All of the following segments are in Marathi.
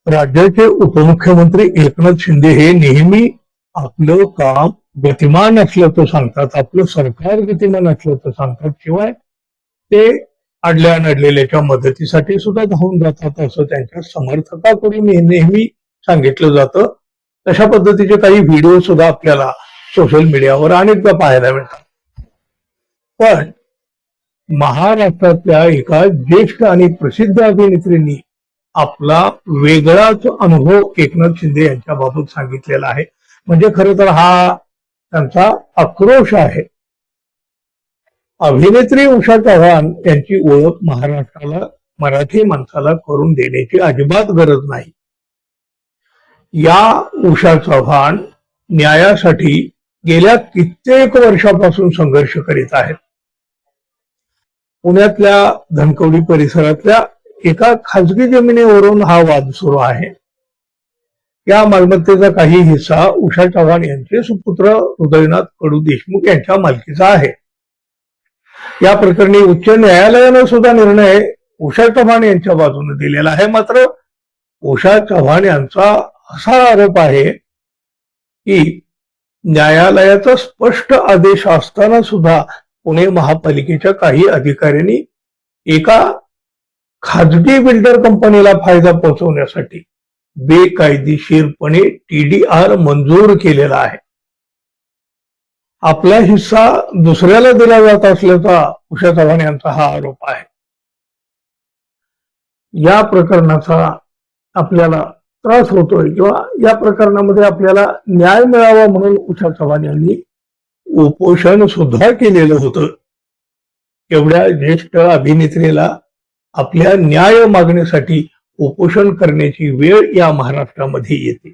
राज्याचे उपमुख्यमंत्री एकनाथ शिंदे हे नेहमी आपलं काम गतिमान असल्याचं सांगतात, आपलं सरकार गतिमान असल्याचं सांगतात. शिवाय ते अडल्या नडलेल्याच्या मदतीसाठी सुद्धा धावून जातात असं त्यांच्या समर्थकाकडून नेहमी सांगितलं जातं. तशा पद्धतीचे काही व्हिडिओ सुद्धा आपल्याला सोशल मीडियावर अनेकदा पाहायला मिळतात. पण महाराष्ट्रातल्या एका ज्येष्ठ आणि प्रसिद्ध अभिनेत्रींनी आपला वेगळाच अनुभव एकनाथ शिंदे यांच्या बाबत सांगितलेला आहे. म्हणजे खरं तर हा त्यांचा आक्रोश आहे. अभिनेत्री उषा चव्हाण यांची ओळख महाराष्ट्राला, मराठी माणसाला करून देण्याची अजिबात गरज नाही. या उषा चव्हाण न्यायासाठी गेल्या कित्येक वर्षापासून संघर्ष करीत आहेत. पुण्यातल्या धनकवडी परिसरातल्या एका खाजगी जमिनीवरून हा वाद सुरू आहे. या मालमत्तेचा काही हिस्सा उषा चव्हाण यांचे सुपुत्र हृदयनाथ कडू देशमुख यांच्या मालकीचा आहे. या प्रकरणी उच्च न्यायालयानं सुद्धा निर्णय उषा चव्हाण यांच्या बाजूने दिलेला आहे. मात्र उषा चव्हाण यांचा असा आरोप आहे की न्यायालयाचा स्पष्ट आदेश असताना सुद्धा पुणे महापालिकेच्या काही अधिकाऱ्यांनी एका खाजगी बिल्डर कंपनीला फायदा पोहोचवण्यासाठी बेकायदेशीरपणे TDR मंजूर केलेला आहे. आपला हिस्सा दुसऱ्याला दिला जात असल्याचा उषा चव्हाण यांचा हा आरोप आहे. या प्रकरणाचा आपल्याला त्रास होतोय किंवा या प्रकरणामध्ये आपल्याला न्याय मिळावा म्हणून उषा चव्हाण यांनी उपोषण सुद्धा केलेलं होतं. एवढ्या ज्येष्ठ अभिनेत्रीला आपल्या न्याय मागण्यासाठी उपोषण करण्याची वेळ या महाराष्ट्रामध्ये येते.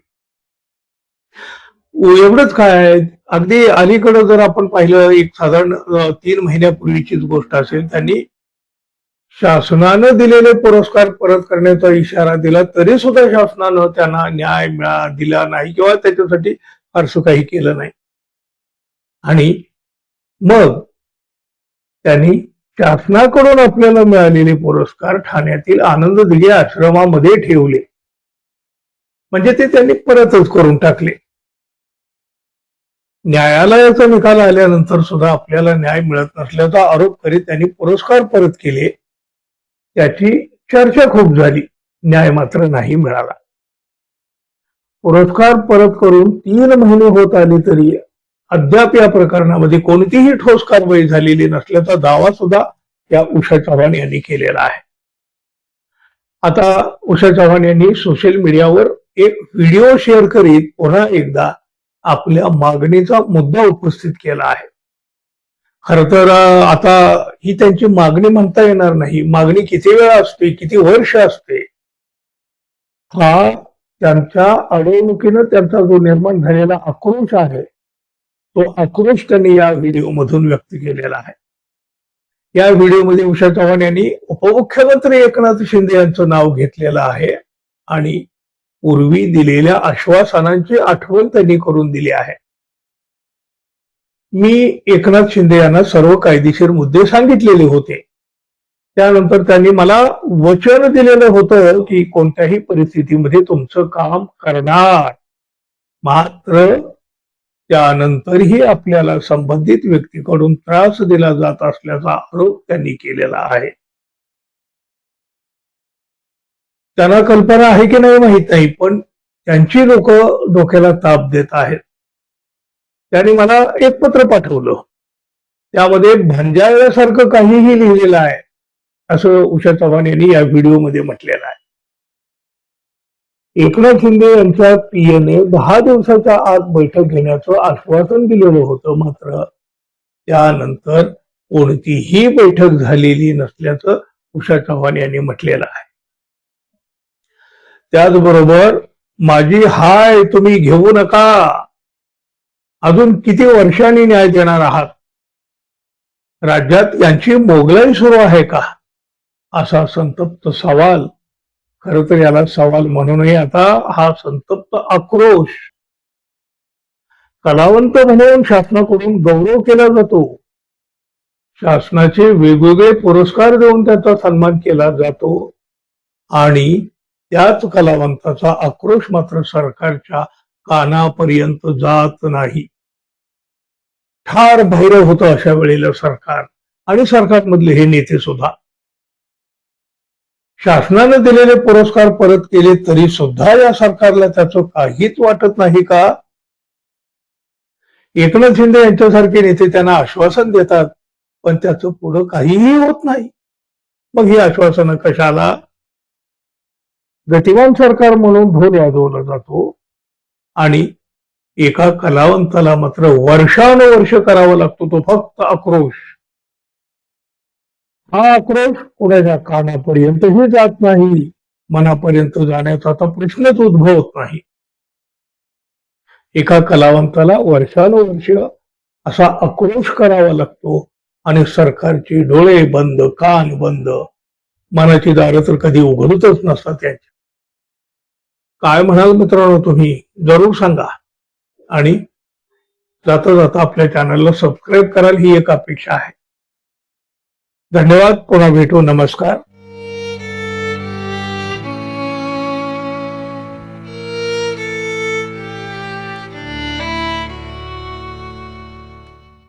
एवढंच काय, अगदी अलीकडे जर आपण पाहिलं, एक साधारण 3 महिन्यापूर्वीचीच गोष्ट असेल, त्यांनी शासनानं दिलेले पुरस्कार परत करण्याचा इशारा दिला, तरी सुद्धा शासनानं त्यांना न्याय दिला नाही किंवा त्याच्यासाठी फारसं काही केलं नाही. आणि मग त्यांनी शासनाकडून आपल्याला मिळालेले पुरस्कार ठाण्यातील आनंद दिघे आश्रमामध्ये ठेवले. म्हणजे ते त्यांनी परतच करून टाकले. न्यायालयाचा निकाल आल्यानंतर सुद्धा आपल्याला न्याय मिळत नसल्याचा आरोप करीत त्यांनी पुरस्कार परत केले. त्याची चर्चा खूप झाली, न्याय मात्र नाही मिळाला. पुरस्कार परत करून 3 महिने होत आले तरी अद्याप या प्रकरणामध्ये कोणतीही ठोस कारवाई झालेली नसल्याचा दावा सुद्धा या उषा चव्हाण यांनी केलेला आहे. आता उषा चव्हाण यांनी सोशल मीडियावर एक व्हिडिओ शेअर करीत पुन्हा एकदा आपल्या मागणीचा मुद्दा उपस्थित केला आहे. खर तर आता ही त्यांची मागणी म्हणता येणार नाही. मागणी किती वेळा असते, किती वर्ष असते, हा त्यांच्या अडवणुकीनं त्यांचा जो निर्माण झालेला आक्रोश आहे, तो आक्रोश त्यांनी या व्हिडिओमधून व्यक्त केलेला आहे. या व्हिडिओमध्ये उषा चव्हाण यांनी उपमुख्यमंत्री एकनाथ शिंदे यांचं नाव घेतलेलं आहे आणि पूर्वी दिलेल्या आश्वासनांची आठवण त्यांनी करून दिली आहे. मी एकनाथ शिंदे यांना सर्व कायदेशीर मुद्दे सांगितलेले होते. त्यानंतर त्यांनी मला वचन दिलेलं होतं की कोणत्याही परिस्थितीमध्ये तुमचं काम करणार. मात्र त्यानंतरही आपल्याला संबंधित व्यक्तीकडून त्रास दिला जात असल्याचा आरोप त्यांनी केलेला आहे. त्यांना कल्पना आहे की नाही माहित नाही, पण त्यांची लोक डोक्याला ताप देत आहेत. त्यांनी मला एक पत्र पाठवलं, त्यामध्ये भांजाळल्यासारखं काहीही लिहिलेलं आहे असं उषा चव्हाण यांनी या व्हिडिओमध्ये म्हटलेलं आहे. एकनाथ शिंदे यांच्या पीएने 10 दिवसाच्या आत बैठक घेण्याचं आश्वासन दिलेलं होतं. मात्र त्यानंतर कोणतीही बैठक झालेली नसल्याचं उषा चव्हाण यांनी म्हटलेलं आहे. त्याचबरोबर माझी हाय तुम्ही घेऊ नका, अजून किती वर्षांनी न्याय देणार आहात, राज्यात यांची मोगलाई सुरू आहे का, असा संतप्त सवाल, खरं तर याला सवाल म्हणूनही आता हा संतप्त आक्रोश, कलावंत म्हणून शासनाकडून गौरव केला जातो, शासनाचे वेगवेगळे पुरस्कार देऊन त्याचा सन्मान केला जातो आणि त्याच कलावंताचा आक्रोश मात्र सरकारच्या कानापर्यंत जात नाही. ठार भैरव होतं अशा वेळेला सरकार आणि सरकारमधले हे नेते सुद्धा. शासनाने दिलेले पुरस्कार परत केले तरी सुद्धा या सरकारला त्याचं काहीच वाटत नाही का? एकनाथ शिंदे यांच्यासारखे नेते त्यांना आश्वासन देतात, पण त्याचं पुढं काहीही होत नाही. मग ही आश्वासनं कशाला? गतिमान सरकार म्हणून ढोल वाजवला जातो आणि एका कलावंताला मात्र वर्षानुवर्ष करावा लागतो तो फक्त आक्रोश. हा आक्रोश कोणाच्या कानापर्यंतही जात नाही, मनापर्यंत जाण्याचा आता प्रश्नच उद्भवत नाही. एका कलावंताला वर्षानुवर्ष असा आक्रोश करावा लागतो आणि सरकारचे डोळे बंद, कान बंद, मनाची दारं तर कधी उघडतच नसतात त्यांच्या. काय म्हणाल मित्रांनो तुम्ही? जरूर सांगा आणि जाता जाता आपल्या चॅनलला सबस्क्राईब कराल ही एक अपेक्षा आहे. धन्यवाद. पुन्हा भेटू. नमस्कार.